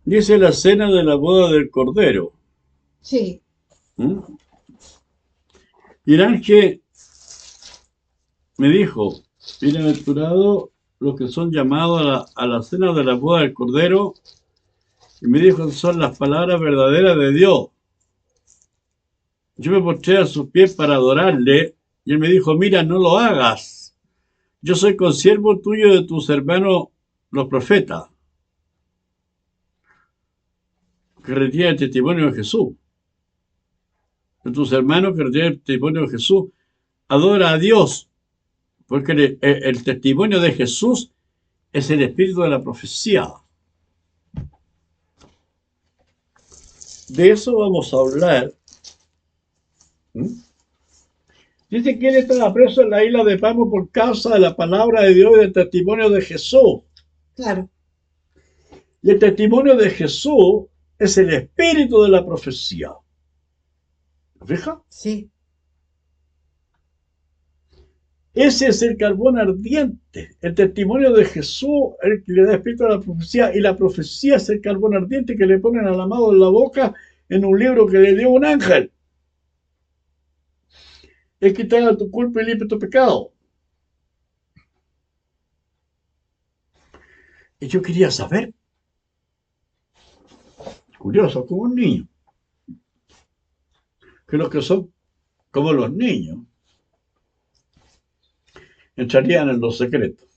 Dice la cena de la boda del Cordero. Sí, ¿Mm? Y el ángel me dijo, bienaventurado los que son llamados a la cena de la boda del Cordero. Y me dijo, son las palabras verdaderas de Dios. Yo me postré a sus pies para adorarle. Y él me dijo, mira, no lo hagas. Yo soy consiervo tuyo de tus hermanos los profetas, que retienen el testimonio de Jesús. De tus hermanos que retienen el testimonio de Jesús. Adora a Dios, porque el testimonio de Jesús es el espíritu de la profecía. De eso vamos a hablar. ¿Mm? Dice que él estaba preso en la isla de Pamo por causa de la palabra de Dios y del testimonio de Jesús. claro, Y el testimonio de Jesús es el espíritu de la profecía. ¿Lo fija? sí. Ese es el carbón ardiente. El testimonio de Jesús es el que le da espíritu a la profecía. Y la profecía es el carbón ardiente que le ponen al amado en la boca en un libro que le dio un ángel. Es quitar tu culpa y limpia tu pecado. Y yo quería saber, curioso, como un niño, que los que son como los niños entrarían en los secretos.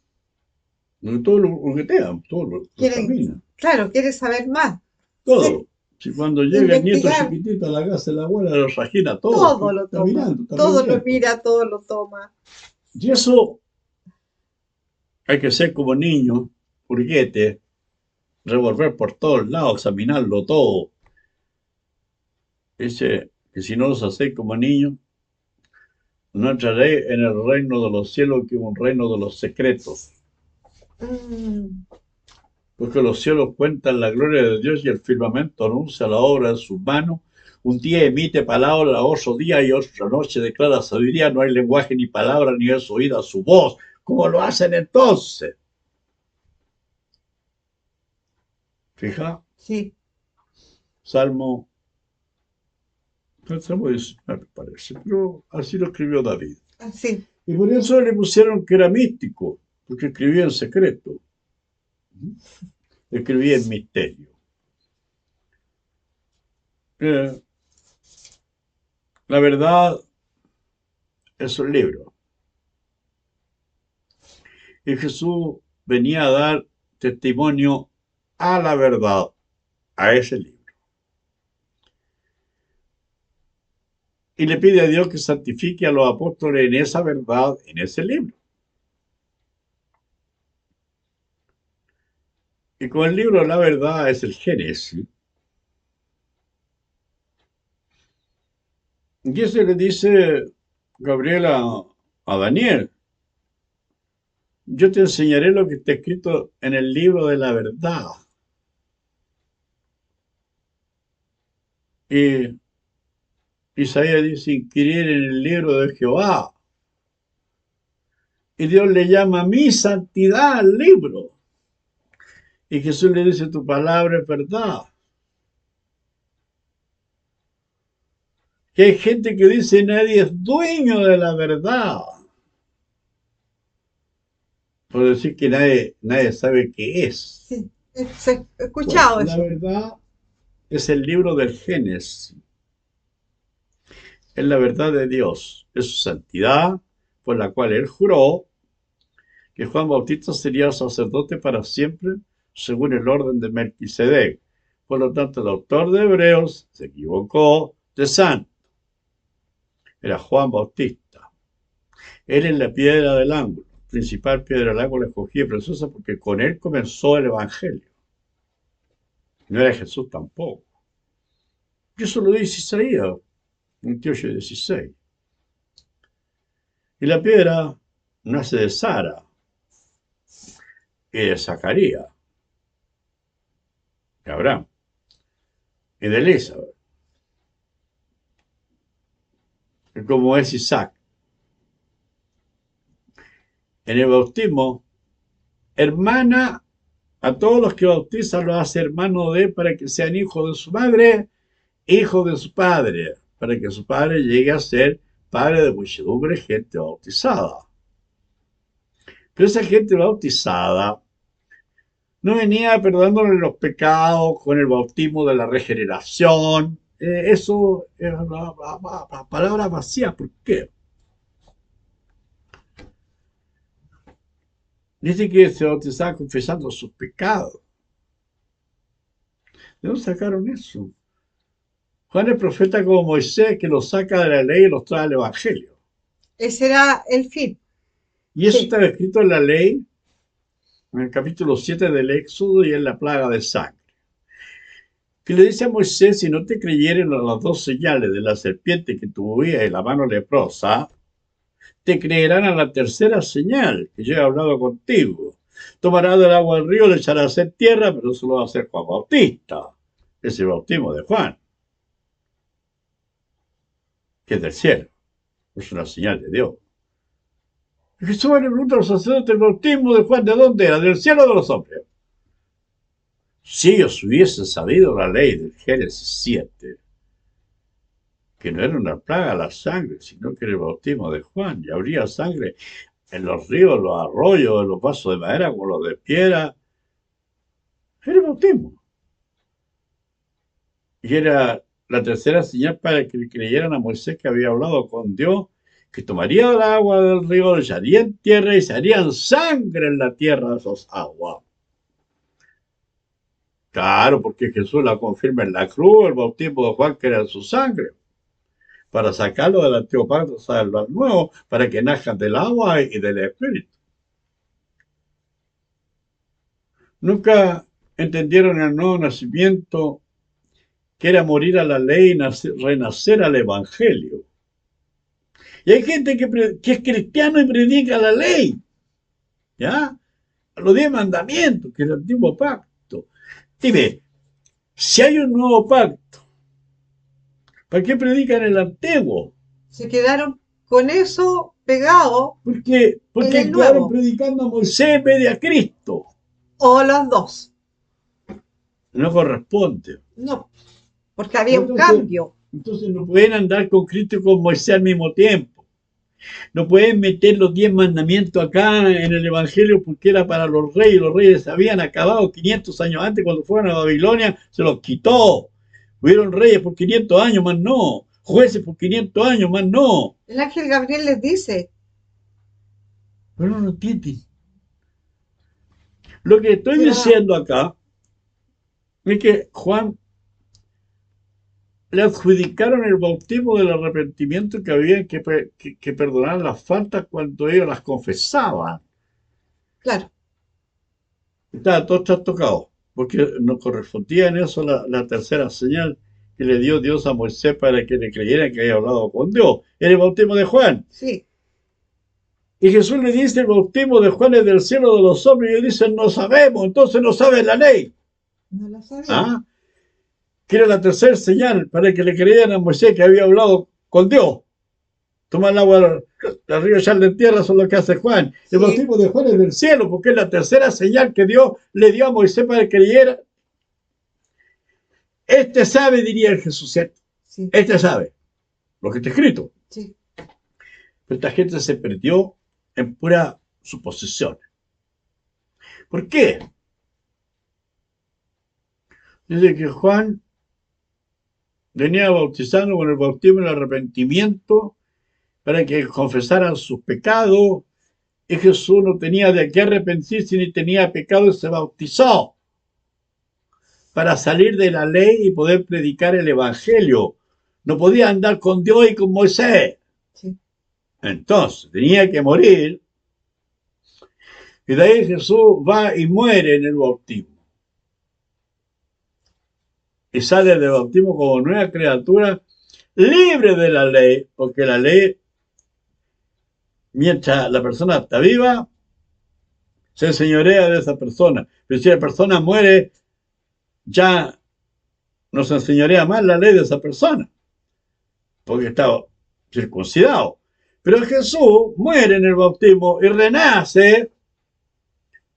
Todo lo juguetean, todo lo Quieren, examinan, claro, quieren saber más. Sí, todo. Si cuando llega el nieto investigar, chiquitito a la casa de la abuela, lo trajina todo, todo porque lo está toma, mirando, está todo lo aprendiendo. mira, todo lo toma. Y eso hay que ser como niño, purguete, revolver por todos lados, examinarlo todo. Dice que si no los hacéis como niños, no entraréis en el reino de los cielos, que es un reino de los secretos. Mm, Porque los cielos cuentan la gloria de Dios y el firmamento anuncia la obra de sus manos. Un día emite palabra, otro día y otra noche declara sabiduría. No hay lenguaje ni palabra, ni es oída su voz. ¿Cómo lo hacen entonces? Fija, sí, Salmo, el Salmo 19 parece, pero así lo escribió David. sí. Y por eso le pusieron que era místico, porque escribía en secreto, escribía en misterio. Eh, la verdad es un libro. Y Jesús venía a dar testimonio a la verdad, a ese libro. Y le pide a Dios que santifique a los apóstoles en esa verdad, en ese libro. Y con el libro la verdad es el Génesis. Y eso le dice Gabriel a Daniel. Yo te enseñaré lo que está escrito en el libro de la verdad. Y Isaías dice, inquirir en el libro de Jehová. Y Dios le llama mi santidad al libro. Y Jesús le dice, tu palabra es verdad. Que hay gente que dice, nadie es dueño de la verdad. Por decir que nadie sabe qué es. Sí, he Bueno, escuchado la eso. verdad es el libro del Génesis. Es la verdad de Dios. Es su santidad por la cual él juró que Juan Bautista sería sacerdote para siempre según el orden de Melquisedec. Por lo tanto, el autor de Hebreos se equivocó de santo. Era Juan Bautista. Él es la piedra del ángulo, principal piedra del ángulo escogida y preciosa porque con él comenzó el Evangelio. No era Jesús tampoco. Y eso lo dice Isaías 28 y 16. Y la piedra nace de Sara y de Zacarías, de Abraham y de Elizabeth, y como es Isaac. En el bautismo hermana a todos los que bautiza, los hace hermanos de para que sean hijos de su madre, hijos de su padre, para que su padre llegue a ser padre de muchedumbre, gente bautizada. Pero esa gente bautizada no venía perdonándole los pecados con el bautismo de la regeneración. Eso es una palabra vacía. ¿Por qué? Dice que se bautizaban confesando sus pecados. ¿De dónde sacaron eso? Juan es profeta como Moisés, que los saca de la ley y los trae al Evangelio. Ese era el fin. Y eso Sí. estaba escrito en la ley, en el capítulo 7 del Éxodo y en la plaga de sangre. Que le dice a Moisés, si no te creyeren a las dos señales de la serpiente que tú veías y la mano leprosa, te creerán a la tercera señal que yo he hablado contigo. Tomarás del agua del río, le echarás en tierra, pero eso lo va a hacer Juan Bautista. Es el bautismo de Juan, que es del cielo. Es una señal de Dios. Y Jesús le pregunta a los sacerdotes, el bautismo de Juan, ¿de dónde era? ¿Del cielo o de los hombres? Si ellos hubiesen sabido la ley del Génesis 7, que no era una plaga la sangre, sino que era el bautismo de Juan, y habría sangre en los ríos, los arroyos, en los vasos de madera como los de piedra, era el bautismo. Y era la tercera señal para que creyeran a Moisés que había hablado con Dios, que tomaría el agua del río, le echaría en tierra y se harían sangre en la tierra de esas aguas. Claro, porque Jesús la confirma en la cruz, el bautismo de Juan que era en su sangre, para sacarlo del antiguo pacto, salvarlo al nuevo, para que nazcan del agua y del espíritu. Nunca entendieron el nuevo nacimiento, que era morir a la ley y renacer al evangelio. Y hay gente que es cristiano y predica la ley, ¿ya? Los 10 mandamientos, que es el antiguo pacto. Dime, si hay un nuevo pacto, ¿para qué predican el antiguo? Se quedaron con eso pegado en Porque el quedaron nuevo. predicando a Moisés en vez de a Cristo. O los dos. No corresponde. No, porque había un Entonces, cambio. entonces no pueden andar con Cristo y con Moisés al mismo tiempo. No pueden meter los 10 mandamientos acá en el Evangelio porque era para los reyes. Los reyes se habían acabado 500 años antes cuando fueron a Babilonia, se los quitó. Hubieron reyes por 500 años, más no. Jueces por 500 años, más no. El ángel Gabriel les dice, Pero no lo entienden. Lo que estoy será, diciendo acá es que Juan le adjudicaron el bautismo del arrepentimiento que había que perdonar las faltas cuando ellos las confesaban. claro, Estaba todo trastocado, porque no correspondía en eso la tercera señal que le dio Dios a Moisés para que le creyera que había hablado con Dios. Era el bautismo de Juan. sí, Y Jesús le dice, el bautismo de Juan es del cielo de los hombres. Y ellos dicen, no sabemos, entonces no saben la ley. no lo sabía. ¿Ah? Que era la tercera señal para que le creyeran a Moisés que había hablado con Dios. Tomar el agua del río, echarle en tierra, eso es lo que hace Juan. El Sí, bautismo de Juan es del cielo, porque es la tercera señal que Dios le dio a Moisés para que creyera. Este sabe, diría el Jesús, ¿cierto? sí, Este sabe lo que está escrito. sí. Pero esta gente se perdió en pura suposición. ¿Por qué? Dice que Juan venía bautizando con el bautismo y el arrepentimiento para que confesaran sus pecados. Y Jesús no tenía de qué arrepentirse ni tenía pecado y se bautizó para salir de la ley y poder predicar el evangelio. No podía andar con Dios y con Moisés. Sí. Entonces tenía que morir. Y de ahí Jesús va y muere en el bautismo. Y sale del bautismo como nueva criatura, libre de la ley, porque la ley, mientras la persona está viva, se enseñorea de esa persona. Pero si la persona muere, ya no se enseñorea más la ley de esa persona, porque estaba circuncidado. Pero Jesús muere en el bautismo y renace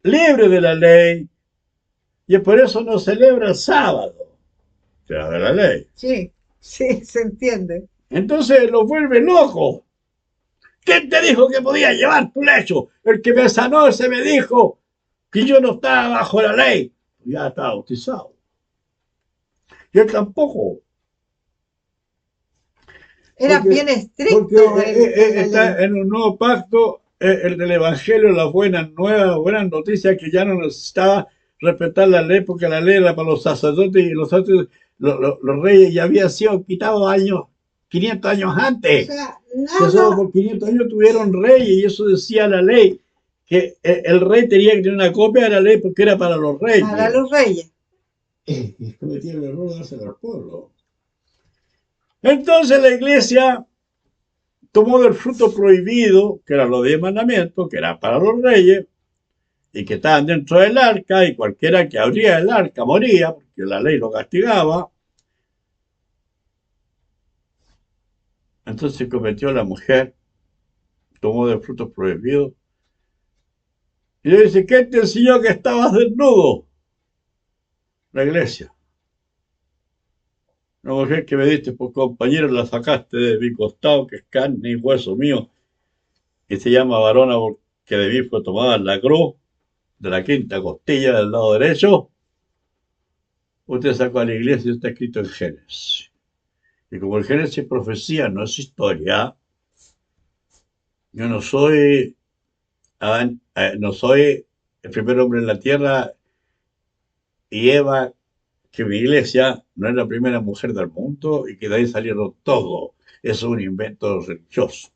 libre de la ley, y por eso no celebra el sábado, que era de la ley. Sí, sí, se entiende. Entonces los vuelve locos. ¿Quién te dijo que podía llevar tu lecho? El que me sanó, ese me dijo que yo no estaba bajo la ley. Ya estaba bautizado. Y él tampoco. Era Porque, bien porque estricto en la ley. está en un nuevo pacto, el del Evangelio, las buenas nuevas, las buenas noticias, que ya no necesitaba respetar la ley, porque la ley era para los sacerdotes y los reyes ya habían sido quitados 500 años O antes. sea, Que solo nada por 500 años tuvieron reyes, y eso decía la ley, que el rey tenía que tener una copia de la ley porque era para los para reyes. los reyes. Y cometieron el error de hacer al pueblo. Entonces la iglesia tomó del fruto prohibido, que eran los 10 mandamientos, que eran para los reyes, y que estaban dentro del arca, y cualquiera que abría el arca moría, porque la ley lo castigaba. Entonces cometió la mujer, tomó del fruto prohibido, y le dice: ¿qué te enseñó que estabas desnudo? La iglesia. Una mujer que me diste por compañero la sacaste de mi costado, que es carne y hueso mío, y se llama varona porque de mí fue tomada en la cruz, de la quinta costilla del lado derecho. Usted sacó a la iglesia y está escrito en Génesis. Y como el Génesis es profecía, no es historia, yo no soy, no soy el primer hombre en la tierra, y Eva, que mi iglesia no es la primera mujer del mundo y que de ahí salieron todo. Es un invento religioso.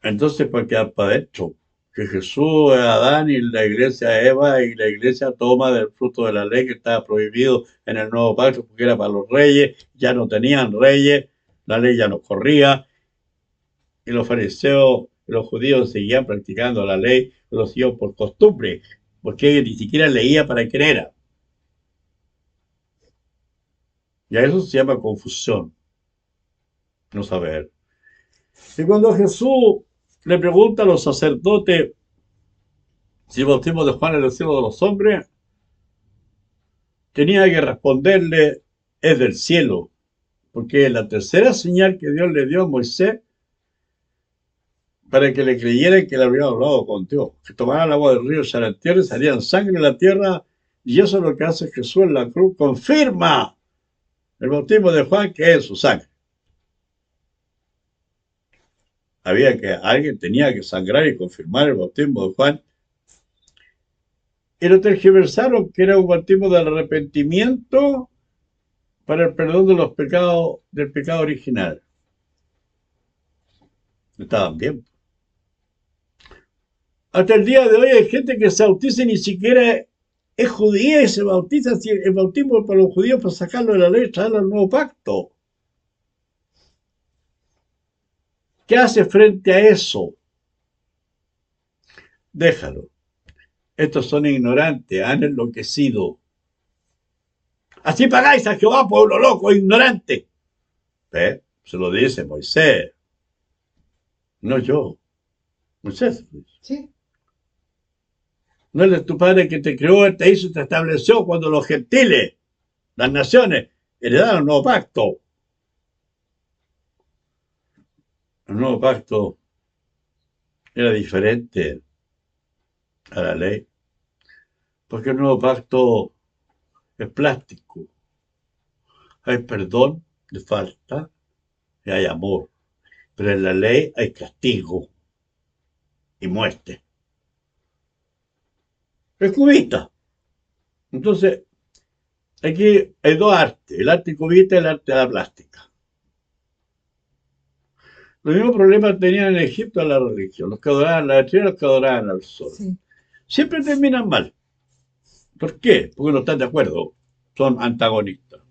Entonces, para quedar para adentro, que Jesús es Adán y la iglesia es Eva, y la iglesia toma del fruto de la ley que estaba prohibido en el nuevo pacto porque era para los reyes, ya no tenían reyes, la ley ya no corría, y los fariseos y los judíos seguían practicando la ley, lo siguieron por costumbre, porque ellos ni siquiera leía para quién era. Y a eso se llama confusión, no saber. Y cuando Jesús le pregunta a los sacerdotes si el bautismo de Juan es el cielo de los hombres, tenía que responderle: es del cielo, porque es la tercera señal que Dios le dio a Moisés para que le creyeran que le había hablado con Dios, que tomaran el agua del río, echaran en tierra y salían sangre en la tierra, y eso es lo que hace Jesús en la cruz, confirma el bautismo de Juan, que es su sangre. Alguien tenía que sangrar y confirmar el bautismo de Juan, y lo tergiversaron, que era un bautismo del arrepentimiento para el perdón de los pecados, del pecado original. Estaban bien. Hasta el día de hoy hay gente que se bautiza y ni siquiera es judía y se bautiza. Si el bautismo para los judíos, para sacarlo de la ley, traerlo al nuevo pacto. ¿Qué hace frente a eso? Déjalo. Estos son ignorantes, han enloquecido. Así pagáis a Jehová, pueblo loco, ignorante. ¿Ve? Se lo dice Moisés, no yo. Moisés. Sí. No es tu padre que te creó, te hizo y te estableció cuando los gentiles, las naciones, heredaron el nuevo pacto. El nuevo pacto era diferente a la ley, porque el nuevo pacto es plástico. Hay perdón de falta y hay amor, pero en la ley hay castigo y muerte. Es cubista. Entonces, aquí hay dos artes, el arte cubista y el arte de la plástica. Los mismos problemas tenían en Egipto a la religión, los que adoraban la estrella y los que adoraban al sol. Sí. Siempre terminan mal. ¿Por qué? Porque no están de acuerdo, son antagonistas.